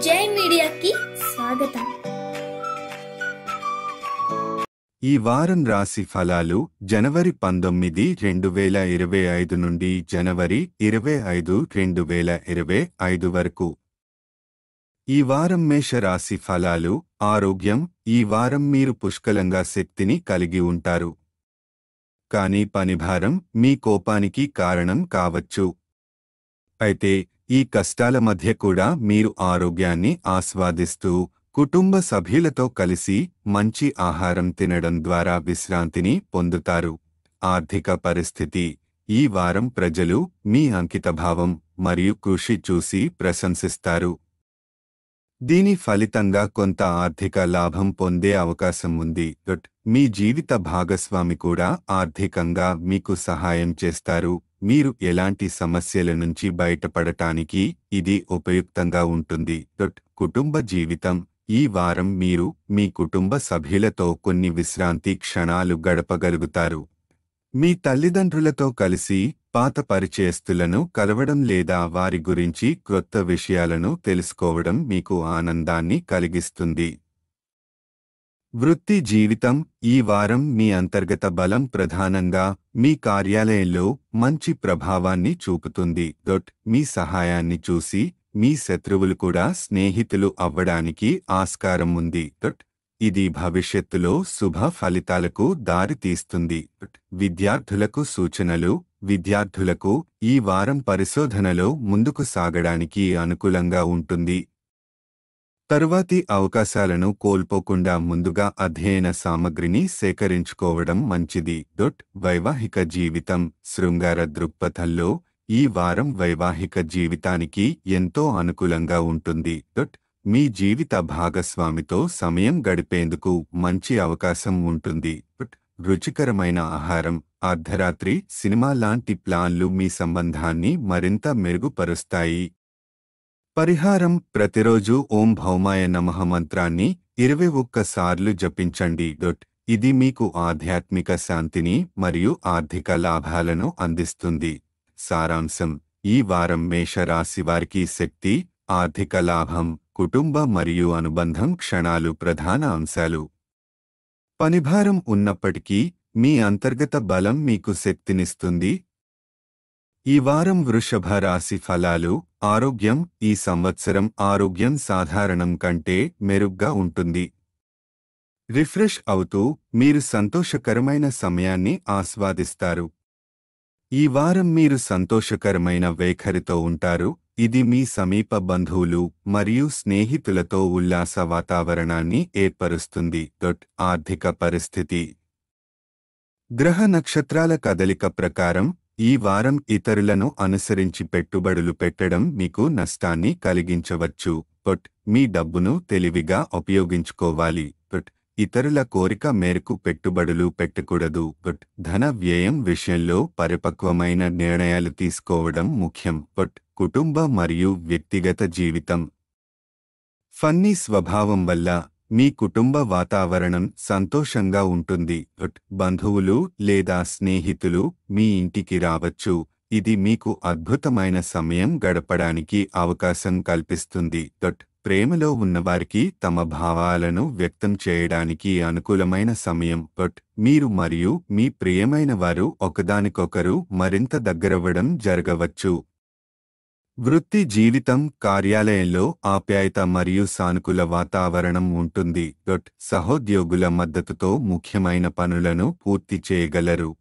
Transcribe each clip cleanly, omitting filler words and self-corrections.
జై మీడియాకి స్వాగతం. ఈ వారం రాశి ఫలాలు జనవరి 19, 2025 నుండి జనవరి 25, 2025 వరకు. ఈ వారం మేష రాశి ఫలాలు. ఆరోగ్యం. ఈ వారం మీరు పుష్కలంగా శక్తిని కలిగి ఉంటారు. కానీ పనిభారం మీ కోపానికి కారణం కావచ్చు. అయితే ఈ కష్టాల మధ్య కూడా మీరు ఆరోగ్యాన్ని ఆస్వాదిస్తూ కుటుంబ సభ్యులతో కలిసి మంచి ఆహారం తినడం ద్వారా విశ్రాంతిని పొందుతారు. ఆర్థిక పరిస్థితి. ఈ వారం ప్రజలు మీ అంకితభావం మరియు కృషి చూసి ప్రశంసిస్తారు. దీని ఫలితంగా కొంత ఆర్థిక లాభం పొందే అవకాశం ఉంది. మీ జీవిత భాగస్వామి కూడా ఆర్థికంగా మీకు సహాయం చేస్తారు. మీరు ఎలాంటి సమస్యల నుంచి బయటపడటానికి ఇది ఉపయుక్తంగా ఉంటుంది. కుటుంబ జీవితం. ఈ వారం మీరు మీ కుటుంబ సభ్యులతో కొన్ని విశ్రాంతి క్షణాలు గడపగలుగుతారు. మీ తల్లిదండ్రులతో కలిసి పాత పరిచయస్తులను కలవడం లేదా వారి గురించి క్రొత్త విషయాలను తెలుసుకోవడం మీకు ఆనందాన్ని కలిగిస్తుంది. వృత్తి జీవితం. ఈ వారం మీ అంతర్గత బలం ప్రధానంగా మీ కార్యాలయంలో మంచి ప్రభావాన్ని చూపుతుంది. మీ సహాయాన్ని చూసి మీ శత్రువులు కూడా స్నేహితులు అవ్వడానికి ఆస్కారం ఉంది. ఇది భవిష్యత్తులో శుభ ఫలితాలకు దారితీస్తుంది. విద్యార్థులకు సూచనలు. విద్యార్థులకు ఈ వారం పరిశోధనలో ముందుకు సాగడానికి అనుకూలంగా ఉంటుంది. తరువాతి అవకాశాలను కోల్పోకుండా ముందుగా అధ్యయన సామగ్రిని సేకరించుకోవడం మంచిది. వైవాహిక జీవితం. శృంగార దృక్పథంలో ఈ వారం వైవాహిక జీవితానికి ఎంతో అనుకూలంగా ఉంటుంది. మీ జీవిత భాగస్వామితో సమయం గడిపేందుకు మంచి అవకాశం ఉంటుంది. రుచికరమైన ఆహారం. అర్ధరాత్రి సినిమా లాంటి ప్లాన్లు మీ సంబంధాన్ని మరింత మెరుగుపరుస్తాయి. పరిహారం. ప్రతిరోజు ఓం భౌమాయ నమః మంత్రాన్ని 21 సార్లు జపించండి. ఇది మీకు ఆధ్యాత్మిక శాంతిని మరియు ఆర్థిక లాభాలను అందిస్తుంది. సారాంశం. ఈ వారం మేష రాశివారికి శక్తి, ఆర్థిక లాభం, కుటుంబ మరియు అనుబంధం క్షణాలు ప్రధాన అంశాలు. పనిభారం ఉన్నప్పటికీ మీ అంతర్గత బలం మీకు శక్తినిస్తుంది. ఈ వారం వృషభ రాశి ఫలాలు. ఆరోగ్యం. ఈ సంవత్సరం ఆరోగ్యం సాధారణం కంటే మెరుగ్గా ఉంటుంది. రిఫ్రెష్ అవుతూ మీరు సంతోషకరమైన సమయాన్ని ఆస్వాదిస్తారు. ఈ వారం మీరు సంతోషకరమైన వైఖరితో ఉంటారు. ఇది మీ సమీప బంధువులు మరియు స్నేహితులతో ఉల్లాస వాతావరణాన్ని ఏర్పరుస్తుంది. ఆర్థిక పరిస్థితి. గ్రహ నక్షత్రాల కదలిక ప్రకారం ఈ వారం ఇతరులను అనుసరించి పెట్టుబడులు పెట్టడం మీకు నష్టాన్ని కలిగించవచ్చు. మీ డబ్బును తెలివిగా ఉపయోగించుకోవాలి. ఇతరుల కోరిక మేరకు పెట్టుబడులు పెట్టకూడదు. ధన వ్యయం విషయంలో పరిపక్వమైన నిర్ణయాలు తీసుకోవడం ముఖ్యం. కుటుంబ మరియు వ్యక్తిగత జీవితం. ఫన్నీ స్వభావం వల్ల మీ కుటుంబ వాతావరణం సంతోషంగా ఉంటుంది. బంధువులు లేదా స్నేహితులు మీ ఇంటికి రావచ్చు. ఇది మీకు అద్భుతమైన సమయం గడపడానికి అవకాశం కల్పిస్తుంది. ప్రేమలో ఉన్నవారికి తమ భావాలను వ్యక్తం చేయడానికి అనుకూలమైన సమయం. మీరు మరియు మీ ప్రియమైన వారు ఒకదానికొకరు మరింత దగ్గరవ్వడం జరగవచ్చు. వృత్తి జీవితం. కార్యాలయంలో ఆప్యాయత మరియు సానుకూల వాతావరణం ఉంటుంది. సహోద్యోగుల మద్దతుతో ముఖ్యమైన పనులను పూర్తి చేయగలరు.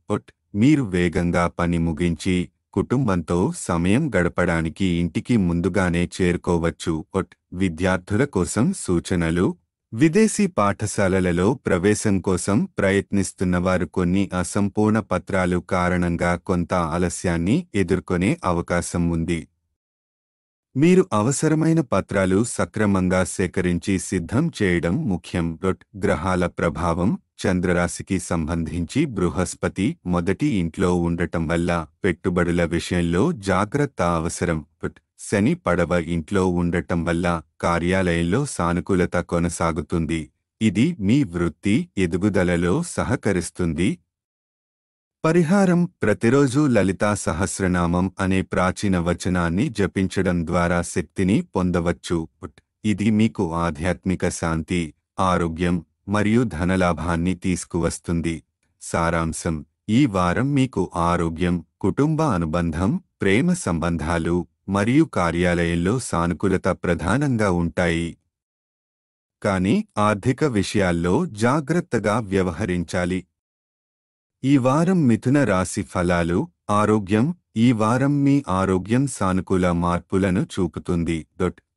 మీరు వేగంగా పని ముగించి కుటుంబంతో సమయం గడపడానికి ఇంటికి ముందుగానే చేరుకోవచ్చు. విద్యార్థుల కోసం సూచనలు. విదేశీ పాఠశాలలలో ప్రవేశం కోసం ప్రయత్నిస్తున్నవారు కొన్ని అసంపూర్ణ పత్రాలు కారణంగా కొంత ఆలస్యాన్ని ఎదుర్కొనే అవకాశం ఉంది. మీరు అవసరమైన పత్రాలు సక్రమంగా సేకరించి సిద్ధం చేయడం ముఖ్యం. గ్రహాల ప్రభావం. చంద్రరాశికి సంబంధించి బృహస్పతి మొదటి ఇంట్లో ఉండటం వల్ల పెట్టుబడుల విషయంలో జాగ్రత్త అవసరం. శని పడవ ఇంట్లో ఉండటం వల్ల కార్యాలయంలో సానుకూలత కొనసాగుతుంది. ఇది మీ వృత్తి ఎదుగుదలలో సహకరిస్తుంది. పరిహారం. ప్రతిరోజు లలితా సహస్రనామం అనే ప్రాచీన వచనాన్ని జపించడం ద్వారా శక్తిని పొందవచ్చు. ఇది మీకు ఆధ్యాత్మిక శాంతి, ఆరోగ్యం మరియు ధనలాభాన్ని తీసుకువస్తుంది. సారాంశం: ఈ వారం మీకు ఆరోగ్యం, కుటుంబ అనుబంధం, ప్రేమ సంబంధాలు మరియు కార్యాలయంలో సానుకూలత ప్రధానంగా ఉంటాయి. కానీ ఆర్థిక విషయాల్లో జాగ్రత్తగా వ్యవహరించాలి. ఈ వారం మిథున రాశి ఫలాలు. ఆరోగ్యం. ఈ వారం మీ ఆరోగ్యం సానుకూల మార్పులను చూపుతుంది.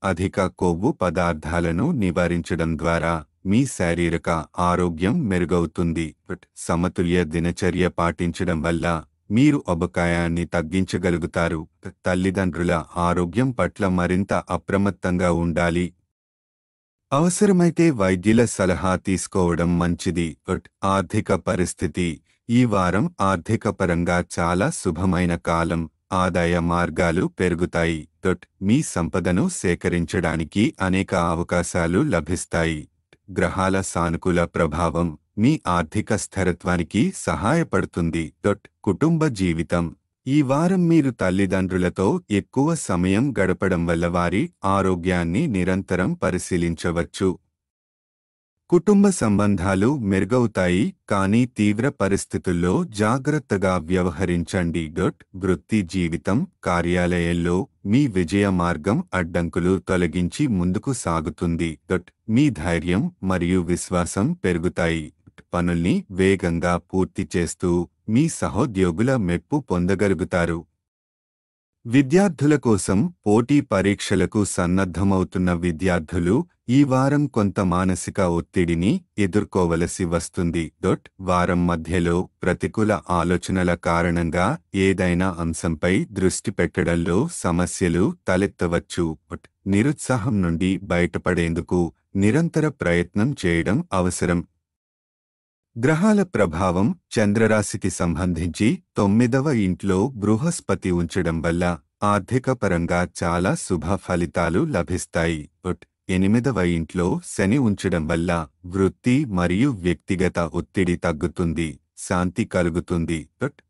అధిక కొవ్వు పదార్థాలను నివారించడం ద్వారా మీ శారీరక ఆరోగ్యం మెరుగవుతుంది. సమతుల్య దినచర్య పాటించడం వల్ల మీరు అబకాయాన్ని తగ్గించగలుగుతారు. తల్లిదండ్రుల ఆరోగ్యం పట్ల మరింత అప్రమత్తంగా ఉండాలి. అవసరమైతే వైద్యుల సలహా తీసుకోవడం మంచిది. ఆర్థిక పరిస్థితి. ఈ వారం ఆర్థికపరంగా చాలా శుభమైన కాలం. ఆదాయ మార్గాలు పెరుగుతాయి. మీ సంపదను సేకరించడానికి అనేక అవకాశాలు లభిస్తాయి. గ్రహాల సానుకూల ప్రభావం మీ ఆర్థిక స్థిరత్వానికి సహాయపడుతుంది. కుటుంబ జీవితం. ఈ వారం మీరు తల్లిదండ్రులతో ఎక్కువ సమయం గడపడం వల్ల వారి ఆరోగ్యాన్ని నిరంతరం పరిశీలించవచ్చు. కుటుంబ సంబంధాలు మెరుగవుతాయి, కానీ తీవ్ర పరిస్థితుల్లో జాగ్రత్తగా వ్యవహరించండి. వృత్తి జీవితం. కార్యాలయంలో మీ విజయ మార్గం అడ్డంకులు తొలగించి ముందుకు సాగుతుంది. మీ ధైర్యం మరియు విశ్వాసం పెరుగుతాయి. పనుల్ని వేగంగా పూర్తి చేస్తూ మీ సహోద్యోగుల మెప్పు పొందగలుగుతారు. విద్యార్థుల కోసం పోటీ పరీక్షలకు సన్నద్ధమవుతున్న విద్యార్థులు ఈ వారం కొంత మానసిక ఒత్తిడిని ఎదుర్కోవలసి వస్తుంది. వారం మధ్యలో ప్రతికూల ఆలోచనల కారణంగా ఏదైనా అంశంపై దృష్టి పెట్టడంలో సమస్యలు తలెత్తవచ్చు. నిరుత్సాహం నుండి బయటపడేందుకు నిరంతర ప్రయత్నం చేయడం అవసరం. గ్రహాల ప్రభావం. చంద్రరాశికి సంబంధించి 9వ ఇంట్లో బృహస్పతి ఉంచడం వల్ల ఆర్థికపరంగా చాలా శుభ ఫలితాలు లభిస్తాయి. 8వ ఇంట్లో శని ఉంచడం వల్ల వృత్తి మరియు వ్యక్తిగత ఒత్తిడి తగ్గుతుంది, శాంతి కలుగుతుంది.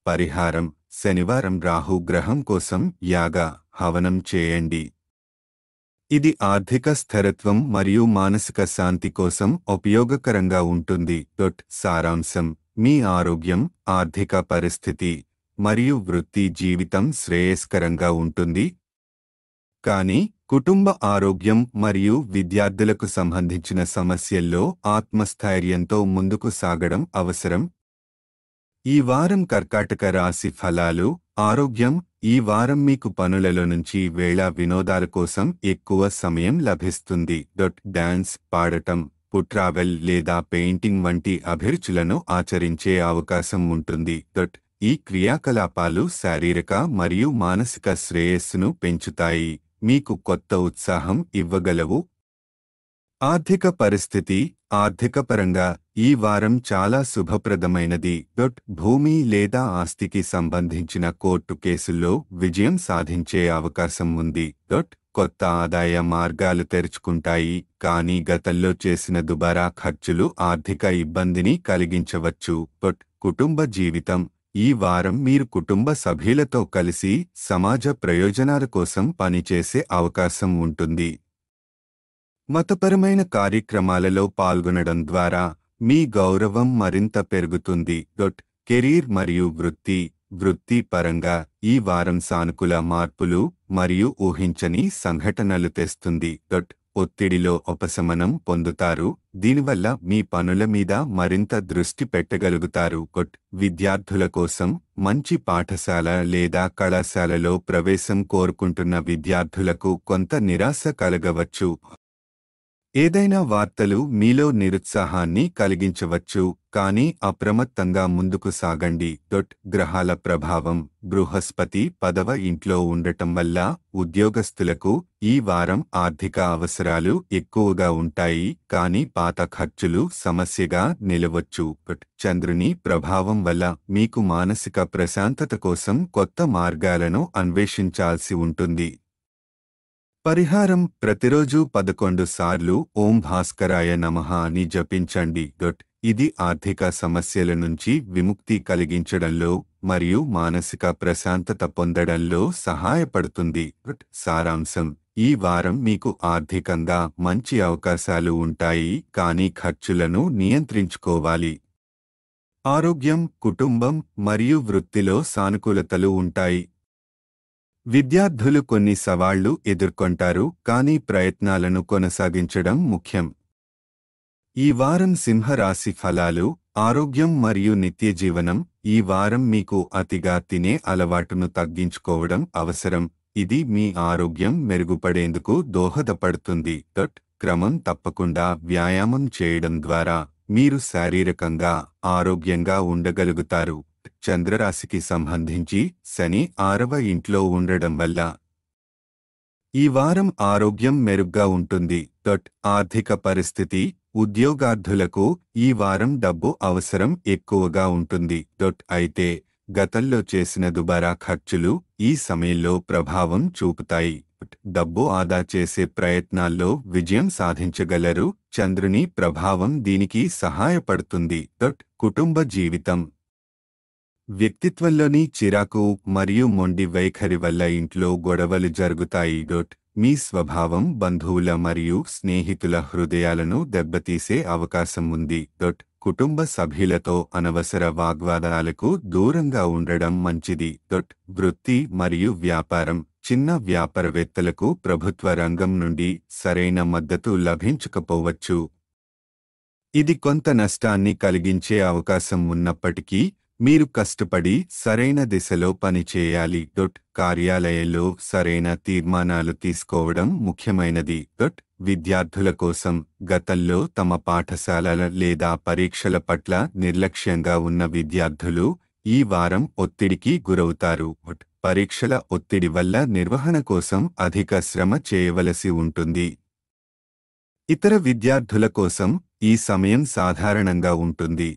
పరిహారం. శనివారం రాహు గ్రహం కోసం యాగ హవనం చేయండి. ఇది ఆర్థిక స్థిరత్వం మరియు మానసిక శాంతి కోసం ఉపయోగకరంగా ఉంటుంది. సారాంశం. మీ ఆరోగ్యం, ఆర్థిక పరిస్థితి మరియు వృత్తి జీవితం శ్రేయస్కరంగా ఉంటుంది. కానీ కుటుంబ ఆరోగ్యం మరియు విద్యార్థులకు సంబంధించిన సమస్యల్లో ఆత్మస్థైర్యంతో ముందుకు సాగడం అవసరం. ఈ వారం కర్కాటక రాశి ఫలాలు. ఆరోగ్యం. ఈ వారం మీకు పనులలో నుంచి వేళ వినోదాల కోసం ఎక్కువ సమయం లభిస్తుంది. డాన్స్, పాడటం, ట్రావెల్ లేదా పెయింటింగ్ వంటి అభిరుచులను ఆచరించే అవకాశం ఉంటుంది. ఈ క్రియాకలాపాలు శారీరక మరియు మానసిక శ్రేయస్సును పెంచుతాయి, మీకు కొత్త ఉత్సాహం ఇవ్వగలవు. ఆర్థిక పరిస్థితి. ఆర్థికపరంగా ఈ వారం చాలా శుభప్రదమైనది. భూమి లేదా ఆస్తికి సంబంధించిన కోర్టు కేసుల్లో విజయం సాధించే అవకాశం ఉంది. కొత్త ఆదాయ మార్గాలు తెరుచుకుంటాయి, కానీ గతంలో చేసిన దుబారా ఖర్చులు ఆర్థిక ఇబ్బందిని కలిగించవచ్చు. కుటుంబ జీవితం. ఈ వారం మీరు కుటుంబ సభ్యులతో కలిసి సమాజ ప్రయోజనాల కోసం పనిచేసే అవకాశం ఉంటుంది. మతపరమైన కార్యక్రమాలలో పాల్గొనడం ద్వారా మీ గౌరవం మరింత పెరుగుతుంది. కెరీర్ మరియు వృత్తి పరంగా ఈ వారం సానుకూల మార్పులు మరియు ఊహించని సంఘటనలు తెస్తుంది. ఒత్తిడిలో ఉపశమనం పొందుతారు, దీనివల్ల మీ పనుల మీద మరింత దృష్టి పెట్టగలుగుతారు. విద్యార్థుల కోసం మంచి పాఠశాల లేదా కళాశాలలో ప్రవేశం కోరుకుంటున్న విద్యార్థులకు కొంత నిరాశ కలగవచ్చు. ఏదైనా వార్తలు మీలో నిరుత్సాహాన్ని కలిగించవచ్చు, కానీ అప్రమత్తంగా ముందుకు సాగండి. గ్రహాల ప్రభావం. బృహస్పతి 10వ ఇంట్లో ఉండటం వల్ల ఉద్యోగస్తులకు ఈ వారం ఆర్థిక అవసరాలు ఎక్కువగా ఉంటాయి, కానీ పాత ఖర్చులు సమస్యగా నిలవచ్చు. చంద్రుని ప్రభావం వల్ల మీకు మానసిక ప్రశాంతత కోసం కొత్త మార్గాలను అన్వేషించాల్సి ఉంటుంది. పరిహారం. ప్రతిరోజు 11 సార్లు ఓం భాస్కరాయ నమః అని జపించండి. ఇది ఆర్థిక సమస్యల నుంచి విముక్తి కలిగించడంలో మరియు మానసిక ప్రశాంతత పొందడంలో సహాయపడుతుంది. సారాంశం. ఈ వారం మీకు ఆర్థికంగా మంచి అవకాశాలు ఉంటాయి, కానీ ఖర్చులను నియంత్రించుకోవాలి. ఆరోగ్యం, కుటుంబం మరియు వృత్తిలో సానుకూలతలు ఉంటాయి. విద్యార్థులు కొన్ని సవాళ్లు ఎదుర్కొంటారు, కానీ ప్రయత్నాలను కొనసాగించడం ముఖ్యం. ఈ వారం సింహరాశి ఫలాలు. ఆరోగ్యం మరియు నిత్యజీవనం. ఈ వారం మీకు అతిగా తినే అలవాటును తగ్గించుకోవడం అవసరం. ఇది మీ ఆరోగ్యం మెరుగుపడేందుకు దోహదపడుతుంది. క్రమం తప్పకుండా వ్యాయామం చేయడం ద్వారా మీరు శారీరకంగా ఆరోగ్యంగా ఉండగలుగుతారు. చంద్రరాశికి సంబంధించి శని 6వ ఇంట్లో ఉండడం వల్ల ఈ వారం ఆరోగ్యం మెరుగ్గా ఉంటుంది. ఆర్థిక పరిస్థితి. ఉద్యోగార్థులకు ఈ వారం డబ్బు అవసరం ఎక్కువగా ఉంటుంది. అయితే గతంలో చేసిన దుబారా ఖర్చులు ఈ సమయంలో ప్రభావం చూపుతాయి. డబ్బు ఆదా చేసే ప్రయత్నాల్లో విజయం సాధించగలరు. చంద్రుని ప్రభావం దీనికి సహాయపడుతుంది. కుటుంబ జీవితం. వ్యక్తిత్వంలోని చిరాకు మరియు మొండి వైఖరి వల్ల ఇంట్లో గొడవలు జరుగుతాయి. మీ స్వభావం బంధువుల మరియు స్నేహితుల హృదయాలను దెబ్బతీసే అవకాశం ఉంది. కుటుంబ సభ్యులతో అనవసర వాగ్వాదాలకు దూరంగా ఉండడం మంచిది. వృత్తి మరియు వ్యాపారం. చిన్న వ్యాపారవేత్తలకు ప్రభుత్వ రంగం నుండి సరైన మద్దతు లభించకపోవచ్చు. ఇది కొంత నష్టాన్ని కలిగించే అవకాశం ఉన్నప్పటికీ మీరు కష్టపడి సరైన దిశలో పనిచేయాలి. కార్యాలయంలో సరైన తీర్మానాలు తీసుకోవడం ముఖ్యమైనది. విద్యార్థుల కోసం గతంలో తమ పాఠశాలల లేదా పరీక్షల పట్ల నిర్లక్ష్యంగా ఉన్న విద్యార్థులు ఈ వారం ఒత్తిడికి గురవుతారు. పరీక్షల ఒత్తిడి వల్ల నిర్వహణ కోసం అధిక శ్రమ చేయవలసి ఉంటుంది. ఇతర విద్యార్థుల కోసం ఈ సమయం సాధారణంగా ఉంటుంది.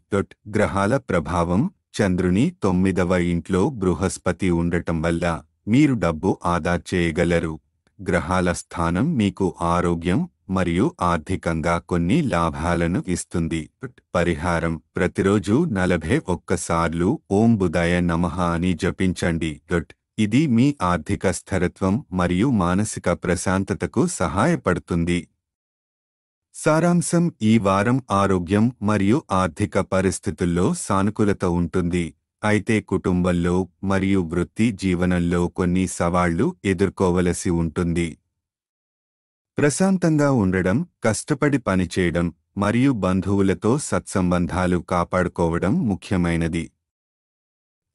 గ్రహాల ప్రభావం. చంద్రుని 9వ ఇంట్లో బృహస్పతి ఉండటం వల్ల మీరు డబ్బు ఆదా చేయగలరు. గ్రహాల స్థానం మీకు ఆరోగ్యం మరియు ఆర్థికంగా కొన్ని లాభాలను ఇస్తుంది. పరిహారం. ప్రతిరోజు 41 సార్లు ఓం బుధాయ నమః అని జపించండి. ఇది మీ ఆర్థిక స్థిరత్వం మరియు మానసిక ప్రశాంతతకు సహాయపడుతుంది. సారాంశం. ఈ వారం ఆరోగ్యం మరియు ఆర్థిక పరిస్థితుల్లో సానుకూలత ఉంటుంది. అయితే కుటుంబంలో మరియు వృత్తి జీవనంలో కొన్ని సవాళ్లు ఎదుర్కోవలసి ఉంటుంది. ప్రశాంతంగా ఉండడం, కష్టపడి పనిచేయడం మరియు బంధువులతో సత్సంబంధాలు కాపాడుకోవడం ముఖ్యమైనది.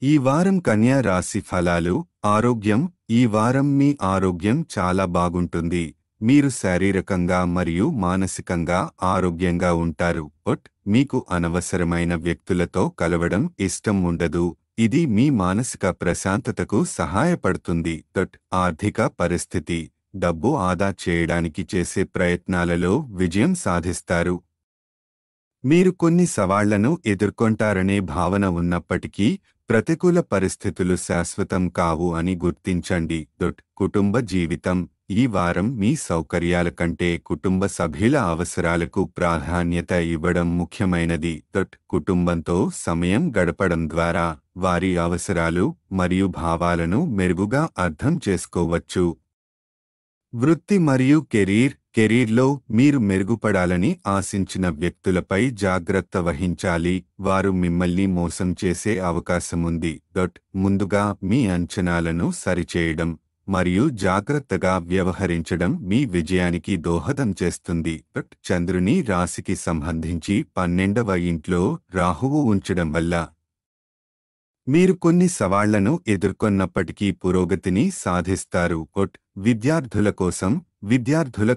ఈ వారం కన్యా రాశి ఫలాలు. ఆరోగ్యం. ఈ వారం మీ ఆరోగ్యం చాలా బాగుంటుంది. మీరు శారీరకంగా మరియు మానసికంగా ఆరోగ్యంగా ఉంటారు. మీకు అనవసరమైన వ్యక్తులతో కలవడం ఇష్టం ఉండదు. ఇది మీ మానసిక ప్రశాంతతకు సహాయపడుతుంది. ఆర్థిక పరిస్థితి. డబ్బు ఆదా చేయడానికి చేసే ప్రయత్నాలలో విజయం సాధిస్తారు. మీరు కొన్ని సవాళ్లను ఎదుర్కొంటారనే భావన ఉన్నప్పటికీ ప్రతికూల పరిస్థితులు శాశ్వతం కావు అని గుర్తించండి. కుటుంబ జీవితం. ఈ వారం మీ సౌకర్యాల కంటే కుటుంబ సభ్యుల అవసరాలకు ప్రాధాన్యత ఇవ్వడం ముఖ్యమైనది. కుటుంబంతో సమయం గడపడం ద్వారా వారి అవసరాలు మరియు భావాలను మెరుగుగా అర్థం చేసుకోవచ్చు. వృత్తి మరియు కెరీర్లో మీరు మెరుగుపడాలని ఆశించిన వ్యక్తులపై జాగ్రత్త వహించాలి. వారు మిమ్మల్ని మోసం చేసే అవకాశముంది. ముందుగా మీ అంచనాలను సరిచేయడం మరియు జాగ్రత్తగా వ్యవహరించడం మీ విజయానికి దోహదం చేస్తుంది. చంద్రుని రాశికి సంబంధించి 12వ ఇంట్లో రాహువు ఉంచడం వల్ల మీరు కొన్ని సవాళ్లను ఎదుర్కొన్నప్పటికీ పురోగతిని సాధిస్తారు. విద్యార్థుల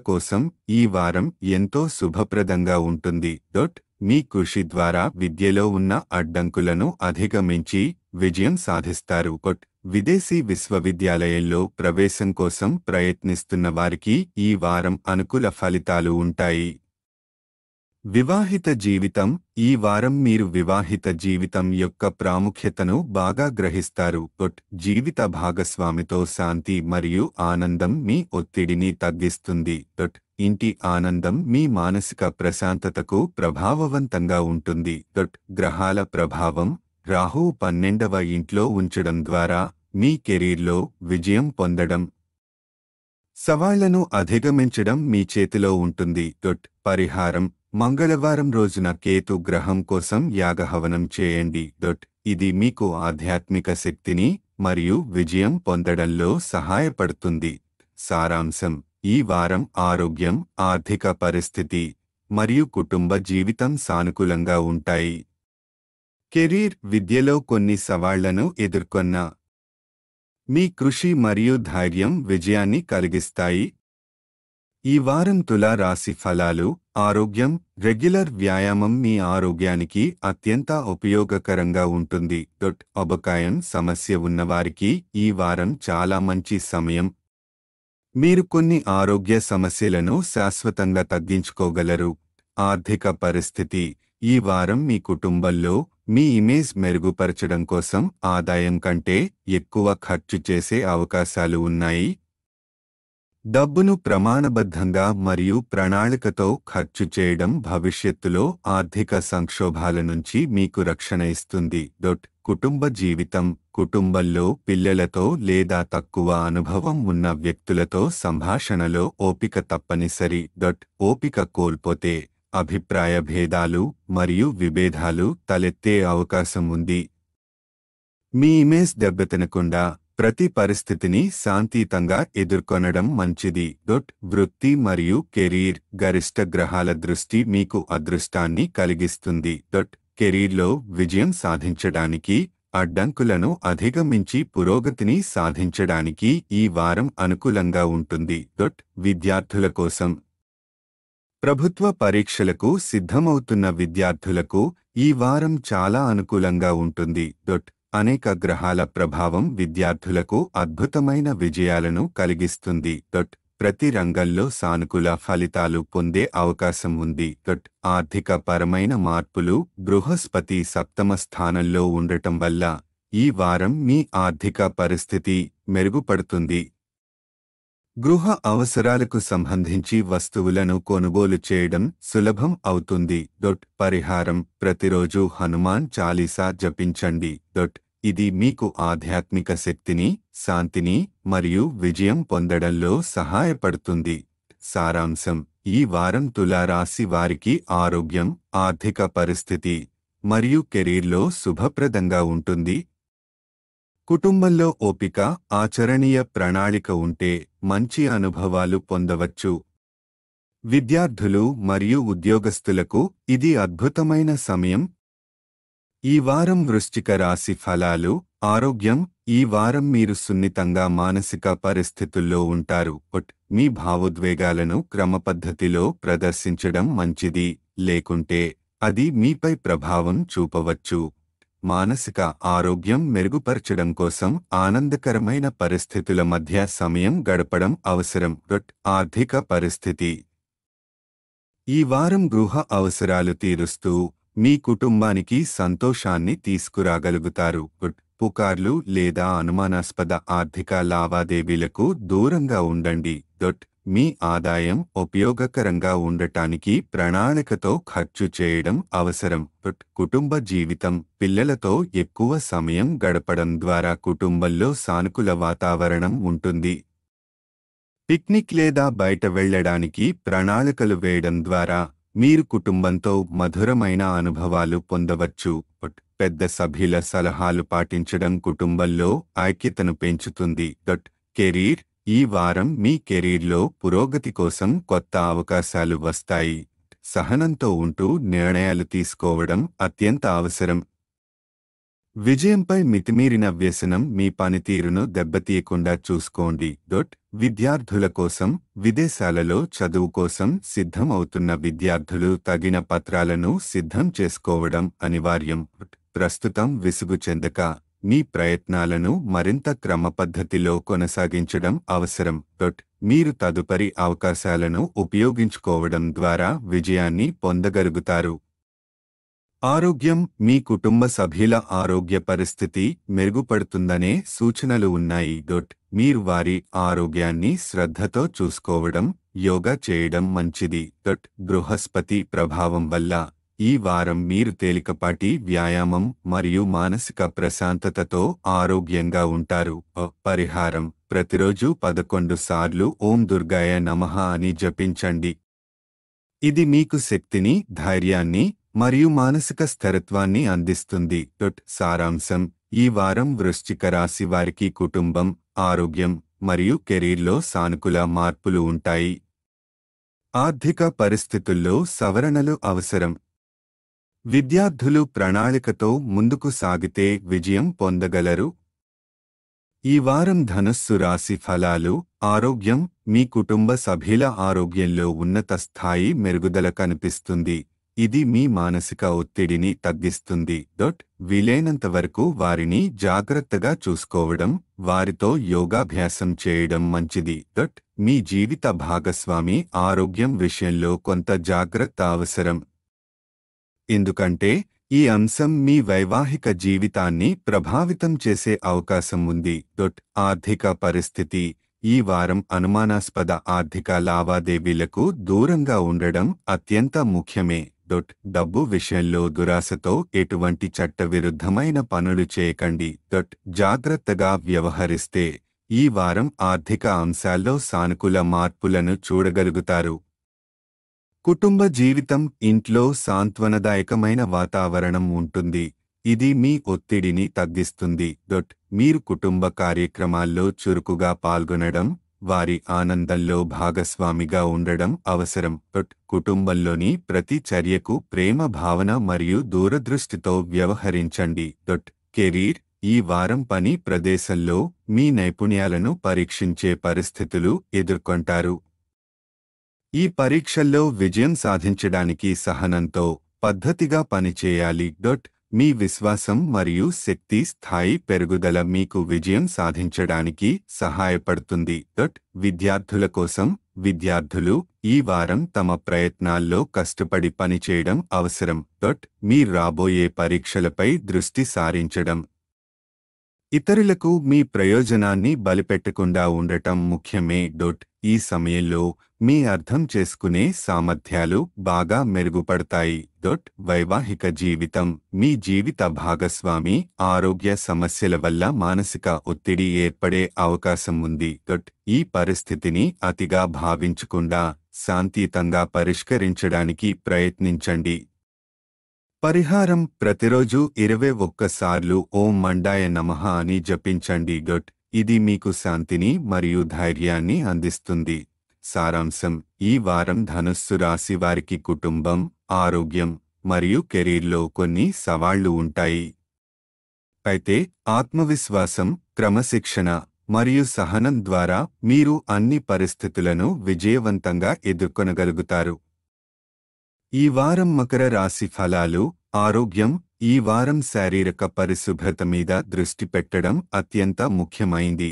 కోసం ఈ వారం ఎంతో శుభప్రదంగా ఉంటుంది. మీ కృషి ద్వారా విద్యలో ఉన్న అడ్డంకులను అధిగమించి విజయం సాధిస్తారు. విదేశీ విశ్వవిద్యాలయంలో ప్రవేశం కోసం ప్రయత్నిస్తున్న వారికి ఈ వారం అనుకూల ఫలితాలు ఉంటాయి. వివాహిత జీవితం. ఈ వారం మీరు వివాహిత జీవితం యొక్క ప్రాముఖ్యతను బాగా గ్రహిస్తారు. జీవిత భాగస్వామితో శాంతి మరియు ఆనందం మీ ఒత్తిడిని తగ్గిస్తుంది. ఇంటి ఆనందం మీ మానసిక ప్రశాంతతకు ప్రభావవంతంగా ఉంటుంది. గ్రహాల ప్రభావం. రాహువు 12వ ఇంట్లో ఉంచడం ద్వారా మీ కెరీర్లో విజయం పొందడం సవాళ్లను అధిగమించడం మీ చేతిలో ఉంటుంది. పరిహారం: మంగళవారం రోజున కేతు గ్రహం కోసం యాగహవనం చేయండి. ఇది మీకు ఆధ్యాత్మిక శక్తిని మరియు విజయం పొందడంలో సహాయపడుతుంది. సారాంశం: ఈ వారం ఆరోగ్యం, ఆర్థిక పరిస్థితి మరియు కుటుంబ జీవితం సానుకూలంగా ఉంటాయి. కెరీర్, విద్యలో కొన్ని సవాళ్లను ఎదుర్కొన్నా మీ కృషి మరియు ధైర్యం విజయాన్ని కలిగిస్తాయి. ఈ వారం తులా రాశి ఫలాలు. ఆరోగ్యం: రెగ్యులర్ వ్యాయామం మీ ఆరోగ్యానికి అత్యంత ఉపయోగకరంగా ఉంటుంది. అబకాయం సమస్య ఉన్నవారికి ఈ వారం చాలా మంచి సమయం. మీరు కొన్ని ఆరోగ్య సమస్యలను శాశ్వతంగా తగ్గించుకోగలరు. ఆర్థిక పరిస్థితి: ఈ వారం మీ కుటుంబంలో మీ ఇమేజ్ మెరుగుపరచడం కోసం ఆదాయం కంటే ఎక్కువ ఖర్చు చేసే అవకాశాలు ఉన్నాయి. డబ్బును ప్రమాణబద్ధంగా మరియు ప్రణాళికతో ఖర్చు చేయడం భవిష్యత్తులో ఆర్థిక సంక్షోభాల నుంచి మీకు రక్షణ ఇస్తుంది. కుటుంబ జీవితం: కుటుంబంలో పిల్లలతో లేదా తక్కువ అనుభవం ఉన్న వ్యక్తులతో సంభాషణలో ఓపిక తప్పనిసరి. ఓపిక కోల్పోతే అభిప్రాయ భేదాలు మరియు విభేదాలు తలెత్తే అవకాశం ఉంది. మీ ఇమేజ్ దెబ్బతినకుండా ప్రతి పరిస్థితిని శాంతియుతంగా ఎదుర్కొనడం మంచిది. వృత్తి మరియు కెరీర్: గరిష్ట గ్రహాల దృష్టి మీకు అదృష్టాన్ని కలిగిస్తుంది. కెరీర్లో విజయం సాధించడానికి, అడ్డంకులను అధిగమించి పురోగతిని సాధించడానికి ఈ వారం అనుకూలంగా ఉంటుంది. విద్యార్థుల కోసం: ప్రభుత్వ పరీక్షలకు సిద్ధమవుతున్న విద్యార్థులకు ఈ వారం చాలా అనుకూలంగా ఉంటుంది. అనేక గ్రహాల ప్రభావం విద్యార్థులకు అద్భుతమైన విజయాలను కలిగిస్తుంది. ప్రతి రంగంలో సానుకూల ఫలితాలు పొందే అవకాశం ఉంది. ఆర్థిక పరమైన మార్పులు: బృహస్పతి సప్తమ స్థానంలో ఉండటం వల్ల ఈ వారం మీ ఆర్థిక పరిస్థితి మెరుగుపడుతుంది. గృహ అవసరాలకు సంబంధించి వస్తువులను కొనుగోలు చేయడం సులభం అవుతుంది. పరిహారం: ప్రతిరోజు హనుమాన్ చాలీసా జపించండి. ఇది మీకు ఆధ్యాత్మిక శక్తిని, శాంతిని మరియు విజయం పొందడంలో సహాయపడుతుంది. సారాంశం: ఈ వారం తులా రాశి వారికి ఆరోగ్యం, ఆర్థిక పరిస్థితి మరియు కెరీర్లో శుభప్రదంగా ఉంటుంది. కుటుంబంలో ఓపిక, ఆచరణీయ ప్రణాళిక ఉంటే మంచి అనుభవాలు పొందవచ్చు. విద్యార్థులు మరియు ఉద్యోగస్తులకు ఇది అద్భుతమైన సమయం. ఈ వారం వృశ్చిక రాశి ఫలాలు. ఆరోగ్యం: ఈ వారం మీరు సున్నితంగా మానసిక పరిస్థితుల్లో ఉంటారు. మీ భావోద్వేగాలను క్రమపద్ధతిలో ప్రదర్శించడం మంచిది, లేకుంటే అది మీపై ప్రభావం చూపవచ్చు. మానసిక ఆరోగ్యం మెరుగుపరచడం కోసం ఆనందకరమైన పరిస్థితుల మధ్య సమయం గడపడం అవసరం. ఆర్థిక పరిస్థితి: ఈ వారం గృహ అవసరాలు తీరుస్తూ మీ కుటుంబానికి సంతోషాన్ని తీసుకురాగలుగుతారు. పుకార్లు లేదా అనుమానాస్పద ఆర్థిక లావాదేవీలకు దూరంగా ఉండండి. మీ ఆదాయం ఉపయోగకరంగా ఉండటానికి ప్రణాళికతో ఖర్చు చేయడం అవసరం. కుటుంబ జీవితం: పిల్లలతో ఎక్కువ సమయం గడపడం ద్వారా కుటుంబంలో సానుకూల వాతావరణం ఉంటుంది. పిక్నిక్ లేదా బయట వెళ్లడానికి ప్రణాళికలు వేయడం ద్వారా మీరు కుటుంబంతో మధురమైన అనుభవాలు పొందవచ్చు. పెద్ద సభ్యుల సలహాలు పాటించడం కుటుంబంలో ఐక్యతను పెంచుతుంది. కెరీర్: ఈ వారం మీ కెరీర్లో పురోగతి కోసం కొత్త అవకాశాలు వస్తాయి. సహనంతో ఉంటూ నిర్ణయాలు తీసుకోవడం అత్యంత అవసరం. విజయంపై మితిమీరిన వ్యసనం మీ పనితీరును దెబ్బతీయకుండా చూసుకోండి. విద్యార్థుల కోసం: విదేశాలలో చదువు కోసం సిద్ధం అవుతున్న విద్యార్థులు తగిన పత్రాలను సిద్ధం చేసుకోవడం అనివార్యం. ప్రస్తుతం విసుగు చెందక మీ ప్రయత్నాలను మరింత క్రమపద్ధతిలో కొనసాగించడం అవసరం. మీరు తదుపరి అవకాశాలను ఉపయోగించుకోవడం ద్వారా విజయాన్ని పొందగలుగుతారు. ఆరోగ్యం: మీ కుటుంబ సభ్యుల ఆరోగ్య పరిస్థితి మెరుగుపడుతుందనే సూచనలు ఉన్నాయి. మీరు వారి ఆరోగ్యాన్ని శ్రద్ధతో చూసుకోవడం, యోగా చేయడం మంచిది. బృహస్పతి ప్రభావం వల్ల ఈ వారం మీరు తేలికపాటి వ్యాయామం మరియు మానసిక ప్రశాంతతతో ఆరోగ్యంగా ఉంటారు. పరిహారం: ప్రతిరోజు 11 సార్లు ఓం దుర్గాయ నమః అని జపించండి. ఇది మీకు శక్తిని, ధైర్యాన్ని మరియు మానసిక స్థిరత్వాన్ని అందిస్తుంది. సారాంశం: ఈ వారం వృశ్చిక రాశి వారికి కుటుంబం, ఆరోగ్యం మరియు కెరీర్లో సానుకూల మార్పులు ఉంటాయి. ఆర్థిక పరిస్థితుల్లో సవరణలు అవసరం. విద్యార్థులు ప్రణాళికతో ముందుకు సాగితే విజయం పొందగలరు. ఈ వారం ధనుస్సు రాశి ఫలాలు. ఆరోగ్యం: మీ కుటుంబ సభ్యుల ఆరోగ్యంలో ఉన్నత స్థాయి మెరుగుదల కనిపిస్తుంది. ఇది మీ మానసిక ఒత్తిడిని తగ్గిస్తుంది. వీలైనంతవరకు వారిని జాగ్రత్తగా చూసుకోవడం, వారితో యోగాభ్యాసం చేయడం మంచిది. మీ జీవిత భాగస్వామి ఆరోగ్యం విషయంలో కొంత జాగ్రత్త అవసరం. ఎందుకంటే ఈ అంశం మీ వైవాహిక జీవితాన్ని ప్రభావితం చేసే అవకాశం ఉంది. ఆర్థిక పరిస్థితి: ఈ వారం అనుమానాస్పద ఆర్థిక లావాదేవీలకు దూరంగా ఉండడం అత్యంత ముఖ్యమే. డబ్బు విషయంలో దురాశతో ఎటువంటి చట్టవిరుద్ధమైన పనులు చేయకండి. జాగ్రత్తగా వ్యవహరిస్తే ఈ వారం ఆర్థిక అంశాల్లో సానుకూల మార్పులను చూడగలుగుతారు. కుటుంబ జీవితం: ఇంట్లో సాంత్వనదాయకమైన వాతావరణం ఉంటుంది. ఇది మీ ఒత్తిడిని తగ్గిస్తుంది. మీరు కుటుంబ కార్యక్రమాల్లో చురుకుగా పాల్గొనడం, వారి ఆనందంలో భాగస్వామిగా ఉండడం అవసరం. కుటుంబంలోని ప్రతి చర్యకు ప్రేమ భావన మరియు దూరదృష్టితో వ్యవహరించండి. కెరీర్: ఈ వారం పని ప్రదేశంలో మీ నైపుణ్యాలను పరీక్షించే పరిస్థితులు ఎదుర్కొంటారు. ఈ పరీక్షల్లో విజయం సాధించడానికి సహనంతో, పద్ధతిగా పనిచేయాలి. మీ విశ్వాసం మరియు శక్తి స్థాయి పెరుగుదల మీకు విజయం సాధించడానికి సహాయపడుతుంది. విద్యార్థుల కోసం: విద్యార్థులు ఈ వారం తమ ప్రయత్నాల్లో కష్టపడి పనిచేయడం అవసరం. మీ రాబోయే పరీక్షలపై దృష్టి సారించడం, ఇతరులకు మీ ప్రయోజనాన్ని బలిపెట్టకుండా ఉండటం ముఖ్యమే. ఈ సమయంలో మీ అర్థం చేసుకునే సామర్థ్యాలు బాగా మెరుగుపడతాయి. వైవాహిక జీవితం: మీ జీవిత భాగస్వామి ఆరోగ్య సమస్యల వల్ల మానసిక ఒత్తిడి ఏర్పడే అవకాశం ఉంది. ఈ పరిస్థితిని అతిగా భావించకుండా శాంతియుతంగా పరిష్కరించడానికి ప్రయత్నించండి. పరిహారం: ప్రతిరోజు 21 సార్లు ఓం మండాయ నమః అని జపించండి. ఇది మీకు శాంతిని మరియు ధైర్యాన్ని అందిస్తుంది. సారాంశం: ఈ వారం ధనుస్సు రాశి వారికి కుటుంబం, ఆరోగ్యం మరియు కెరీర్లో కొన్ని సవాళ్లు ఉంటాయి. అయితే ఆత్మవిశ్వాసం, క్రమశిక్షణ మరియు సహనం ద్వారా మీరు అన్ని పరిస్థితులను విజయవంతంగా ఎదుర్కొనగలుగుతారు. ఈ వారం మకర రాశి ఫలాలు. ఆరోగ్యం: ఈ వారం శారీరక పరిశుభ్రత మీద దృష్టి పెట్టడం అత్యంత ముఖ్యమైంది.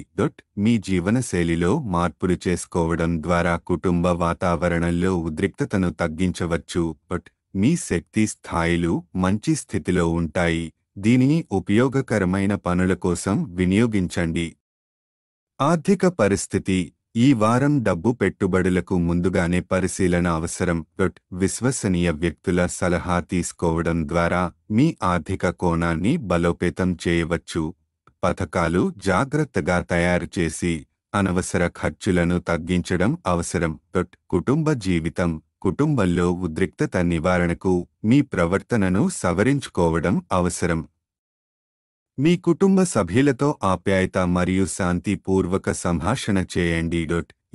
మీ జీవనశైలిలో మార్పులు చేసుకోవడం ద్వారా కుటుంబ వాతావరణంలో ఉద్రిక్తతను తగ్గించవచ్చు. మీ శక్తి స్థాయిలు మంచి స్థితిలో ఉంటాయి. దీనిని ఉపయోగకరమైన పనుల కోసం వినియోగించండి. ఆర్థిక పరిస్థితి: ఈ వారం డబ్బు పెట్టుబడులకు ముందుగానే పరిశీలన అవసరం. విశ్వసనీయ వ్యక్తుల సలహా తీసుకోవడం ద్వారా మీ ఆర్థిక కోణాన్ని బలోపేతం చేయవచ్చు. పథకాలు జాగ్రత్తగా తయారు చేసి అనవసర ఖర్చులను తగ్గించడం అవసరం. కుటుంబ జీవితం: కుటుంబంలో ఉద్రిక్తత నివారణకు మీ ప్రవర్తనను సవరించుకోవడం అవసరం. మీ కుటుంబ సభ్యులతో ఆప్యాయత మరియు శాంతిపూర్వక సంభాషణ చేయండి.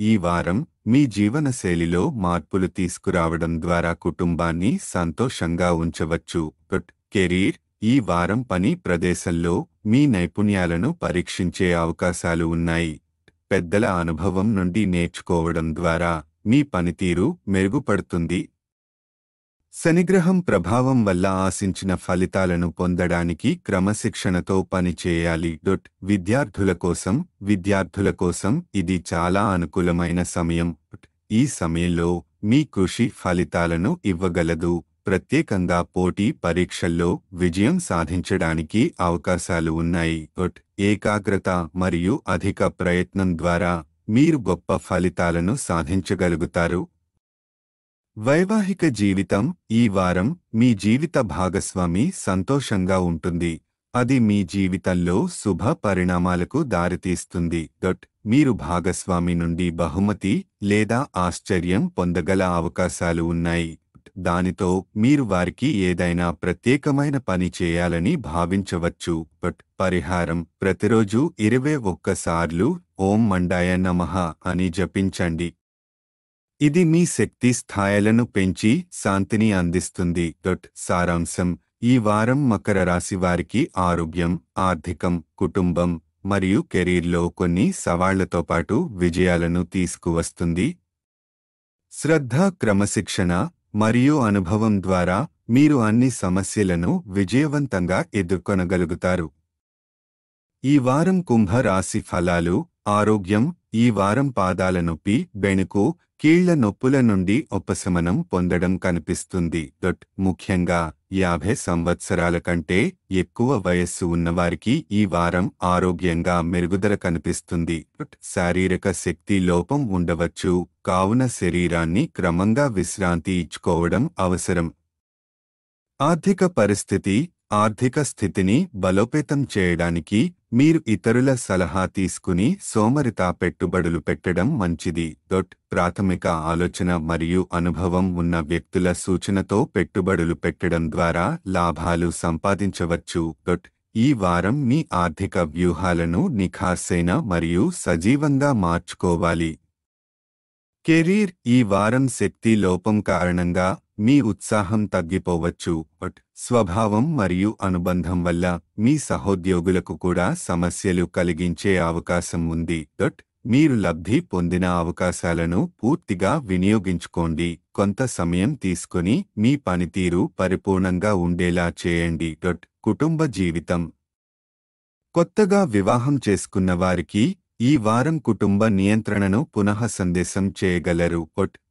ఈ వారం మీ జీవనశైలిలో మార్పులు తీసుకురావడం ద్వారా కుటుంబాన్ని సంతోషంగా ఉంచవచ్చు. కెరీర్: ఈ వారం పని ప్రదేశంలో మీ నైపుణ్యాలను పరీక్షించే అవకాశాలు ఉన్నాయి. పెద్దల అనుభవం నుండి నేర్చుకోవడం ద్వారా మీ పనితీరు మెరుగుపడుతుంది. శనిగ్రహం ప్రభావం వల్ల ఆశించిన ఫలితాలను పొందడానికి క్రమశిక్షణతో పనిచేయాలి. విద్యార్థుల కోసం ఇది చాలా అనుకూలమైన సమయం. ఈ సమయంలో మీ కృషి ఫలితాలను ఇవ్వగలదు. ప్రత్యేకంగా పోటీ పరీక్షల్లో విజయం సాధించడానికి అవకాశాలు ఉన్నాయి. ఏకాగ్రత మరియు అధిక ప్రయత్నం ద్వారా మీరు గొప్ప ఫలితాలను సాధించగలుగుతారు. వైవాహిక జీవితం: ఈ వారం మీ జీవిత భాగస్వామి సంతోషంగా ఉంటుంది. అది మీ జీవితంలో శుభ పరిణామాలకు దారితీస్తుంది. మీరు భాగస్వామి నుండి బహుమతి లేదా ఆశ్చర్యం పొందగల అవకాశాలు ఉన్నాయి. దానితో మీరు వారికి ఏదైనా ప్రత్యేకమైన పని చేయాలని భావించవచ్చు. పరిహారం: ప్రతిరోజు 21 సార్లు ఓం మండాయ నమః అని జపించండి. ఇది మీ శక్తి స్థాయిలను పెంచి శాంతిని అందిస్తుంది. సారాంశం: ఈ వారం మకర రాశి వారికి ఆరోగ్యం, ఆర్థికం, కుటుంబం మరియు కెరీర్లో కొన్ని సవాళ్లతో పాటు విజయాలను తీసుకువస్తుంది. శ్రద్ధ, క్రమశిక్షణ మరియు అనుభవం ద్వారా మీరు అన్ని సమస్యలను విజయవంతంగా ఎదుర్కొనగలుగుతారు. ఈ వారం కుంభ రాశి ఫలాలు: ఆరోగ్యం: ఈ వారం పాదాల నొప్పి, బెణుకు, కీళ్ల నొప్పుల నుండి ఉపశమనం పొందడం కనిపిస్తుంది. ముఖ్యంగా 50 సంవత్సరాల కంటే ఎక్కువ వయస్సు ఉన్నవారికి ఈ వారం ఆరోగ్యంగా మెరుగుదల కనిపిస్తుంది. శారీరక శక్తి లోపం ఉండవచ్చు, కావున శరీరాన్ని క్రమంగా విశ్రాంతి ఇచ్చుకోవడం అవసరం. ఆర్థిక పరిస్థితి: ఆర్థిక స్థితిని బలోపేతం చేయడానికి మీరు ఇతరుల సలహా తీసుకుని సోమరితా పెట్టుబడులు పెట్టడం మంచిది. ప్రాథమిక ఆలోచన మరియు అనుభవం ఉన్న వ్యక్తుల సూచనతో పెట్టుబడులు పెట్టడం ద్వారా లాభాలు సంపాదించవచ్చు. ఈ వారం మీ ఆర్థిక వ్యూహాలను నిఖార్సైన మరియు సజీవంగా మార్చుకోవాలి. కెరీర్: ఈ వారం శక్తి లోపం కారణంగా మీ ఉత్సాహం తగ్గిపోవచ్చు. స్వభావం మరియు అనుబంధం వల్ల మీ సహోద్యోగులకు కూడా సమస్యలు కలిగించే అవకాశం ఉంది. మీరు లబ్ధి పొందిన అవకాశాలను పూర్తిగా వినియోగించుకోండి. కొంత సమయం తీసుకుని మీ పనితీరు పరిపూర్ణంగా ఉండేలా చేయండి. కుటుంబ జీవితం: కొత్తగా వివాహం చేసుకున్న వారికి ఈ వారం కుటుంబ నియంత్రణను పునః సందేశం చేయగలరు.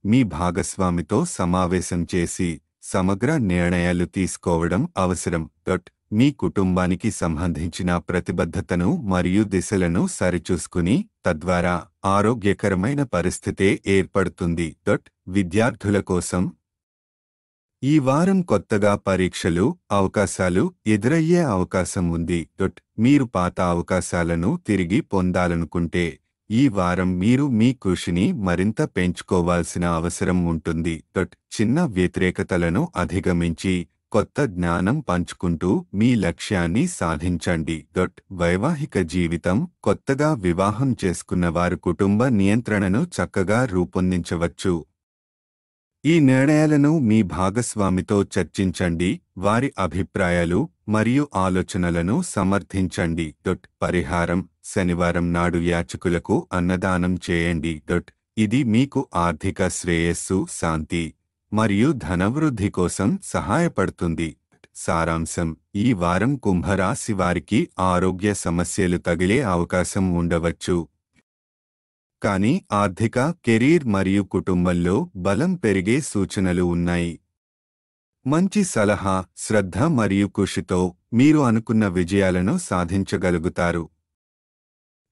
మీ భాగస్వామితో సమావేశం చేసి సమగ్ర నిర్ణయాలు తీసుకోవడం అవసరం. మీ కుటుంబానికి సంబంధించిన ప్రతిబద్ధతను మరియు దిశలను సరిచూసుకుని తద్వారా ఆరోగ్యకరమైన పరిస్థితే ఏర్పడుతుంది. విద్యార్థుల కోసం ఈ వారం కొత్తగా పరీక్షలు, అవకాశాలు ఎదురయ్యే అవకాశం ఉంది. మీరు పాత అవకాశాలను తిరిగి పొందాలనుకుంటే ఈ వారం మీరు మీ కృషిని మరింత పెంచుకోవాల్సిన అవసరం ఉంటుంది. చిన్న వ్యతిరేకతలను అధిగమించి కొత్త జ్ఞానం పంచుకుంటూ మీ లక్ష్యాన్ని సాధించండి. వైవాహిక జీవితం: కొత్తగా వివాహం చేసుకున్న వారు కుటుంబ నియంత్రణను చక్కగా రూపొందించవచ్చు. ఈ నిర్ణయాలను మీ భాగస్వామితో చర్చించండి, వారి అభిప్రాయాలు మరియు ఆలోచనలను సమర్థించండి. పరిహారం: శనివారం నాడు యాచకులకు అన్నదానం చేయండి. ఇది మీకు ఆర్థిక శ్రేయస్సు, శాంతి మరియు ధనవృద్ధి కోసం సహాయపడుతుంది. సారాంశం: ఈ వారం కుంభరాశి వారికి ఆరోగ్య సమస్యలు తగిలే అవకాశం ఉండవచ్చు. కానీ ఆర్థిక, కెరీర్ మరియు కుటుంబంలో బలం పెరిగే సూచనలు ఉన్నాయి. మంచి సలహా, శ్రద్ధ మరియు కృషితో మీరు అనుకున్న విజయాలను సాధించగలుగుతారు.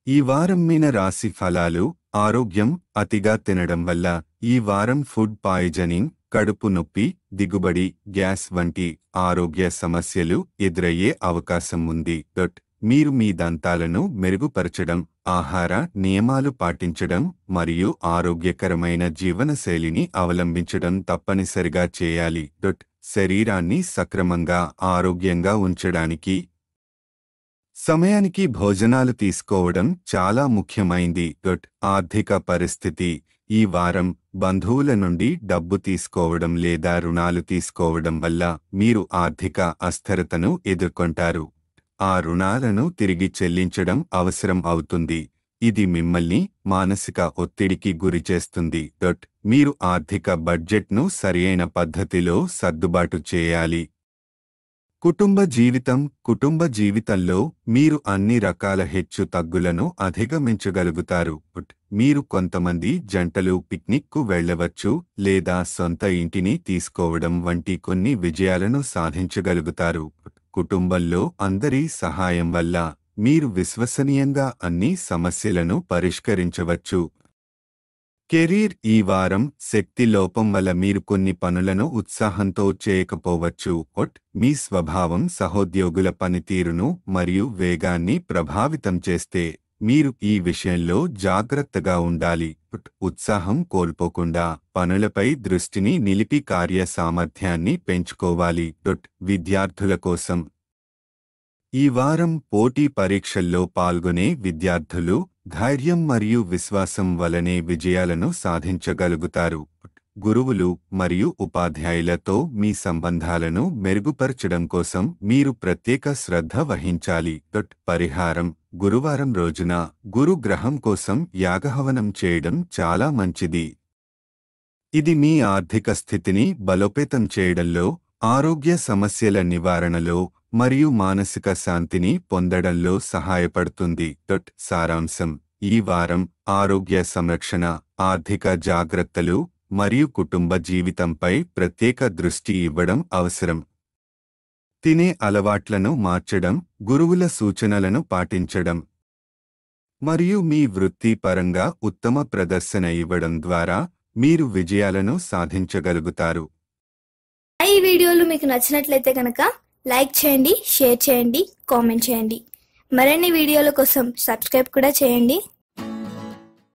ఈ వారం మీన రాశి ఫలాలు: ఆరోగ్యం: అతిగా తినడం వల్ల ఈ వారం ఫుడ్ పాయిజనింగ్, కడుపు నొప్పి, దిగుబడి, గ్యాస్ వంటి ఆరోగ్య సమస్యలు ఎదురయ్యే అవకాశం ఉంది. మీరు మీ దంతాలను మెరుగుపరచడం, ఆహార నియమాలు పాటించడం మరియు ఆరోగ్యకరమైన జీవనశైలిని అవలంబించడం తప్పనిసరిగా చేయాలి. శరీరాన్ని సక్రమంగా ఆరోగ్యంగా ఉంచడానికి సమయానికి భోజనాలు తీసుకోవడం చాలా ముఖ్యమైంది. ఆర్థిక పరిస్థితి: ఈ వారం బంధువుల నుండి డబ్బు తీసుకోవడం లేదా రుణాలు తీసుకోవడం వల్ల మీరు ఆర్థిక అస్థిరతను ఎదుర్కొంటారు. ఆ రుణాలను తిరిగి చెల్లించడం అవసరం అవుతుంది. ఇది మిమ్మల్ని మానసిక ఒత్తిడికి గురిచేస్తుంది. మీరు ఆర్థిక బడ్జెట్ను సరియైన పద్ధతిలో సర్దుబాటు చేయాలి. కుటుంబ జీవితం: కుటుంబ జీవితంలో మీరు అన్ని రకాల హెచ్చు తగ్గులను అధిగమించగలుగుతారు. మీరు కొంతమంది జంటలు పిక్నిక్కు వెళ్ళవచ్చు లేదా సొంత ఇంటిని తీసుకోవడం వంటి కొన్ని విజయాలను సాధించగలుగుతారు. కుటుంబంలో అందరి సహాయం వల్ల మీరు విశ్వసనీయంగా అన్ని సమస్యలను పరిష్కరించవచ్చు. కెరీర్ ఈ వారం శక్తి లోపం వల్ల మీరు కొన్ని పనులను ఉత్సాహంతో చేయకపోవచ్చు. మీ స్వభావం సహోద్యోగుల పనితీరును మరియు వేగాన్ని ప్రభావితం చేస్తే మీరు ఈ విషయంలో జాగ్రత్తగా ఉండాలి. ఉత్సాహం కోల్పోకుండా పనులపై దృష్టిని నిలిపి కార్య సామర్థ్యాన్ని పెంచుకోవాలి. విద్యార్థుల కోసం ఈ వారం పోటీ పరీక్షల్లో పాల్గొనే విద్యార్థులు ధైర్యం మరియు విశ్వాసం వలనే విజయాలను సాధించగలుగుతారు. గురువులు మరియు ఉపాధ్యాయులతో మీ సంబంధాలను మెరుగుపరచడం కోసం మీరు ప్రత్యేక శ్రద్ధ వహించాలి. పరిహారం గురువారం రోజున గురుగ్రహం కోసం యాగహవనం చేయడం చాలా మంచిది. ఇది మీ ఆర్థిక స్థితిని బలోపేతం చేయడంలో, ఆరోగ్య సమస్యల నివారణలో మరియు మానసిక శాంతిని పొందడంలో సహాయపడుతుంది. సారాంశం ఈ వారం ఆరోగ్య సంరక్షణ, ఆర్థిక జాగ్రత్తలు మరియు కుటుంబ జీవితంపై ప్రత్యేక దృష్టి ఇవ్వడం అవసరం. తినే అలవాట్లను మార్చడం, గురువుల సూచనలను పాటించడం మరియు మీ వృత్తిపరంగా ఉత్తమ ప్రదర్శన ఇవ్వడం ద్వారా మీరు విజయాలను సాధించగలుగుతారు. ఈ వీడియోలు మీకు నచ్చినట్లయితే కనుక లైక్ చేయండి, షేర్ చేయండి, కామెంట్ చేయండి. మరిన్ని వీడియోల కోసం సబ్స్క్రైబ్ కూడా చేయండి.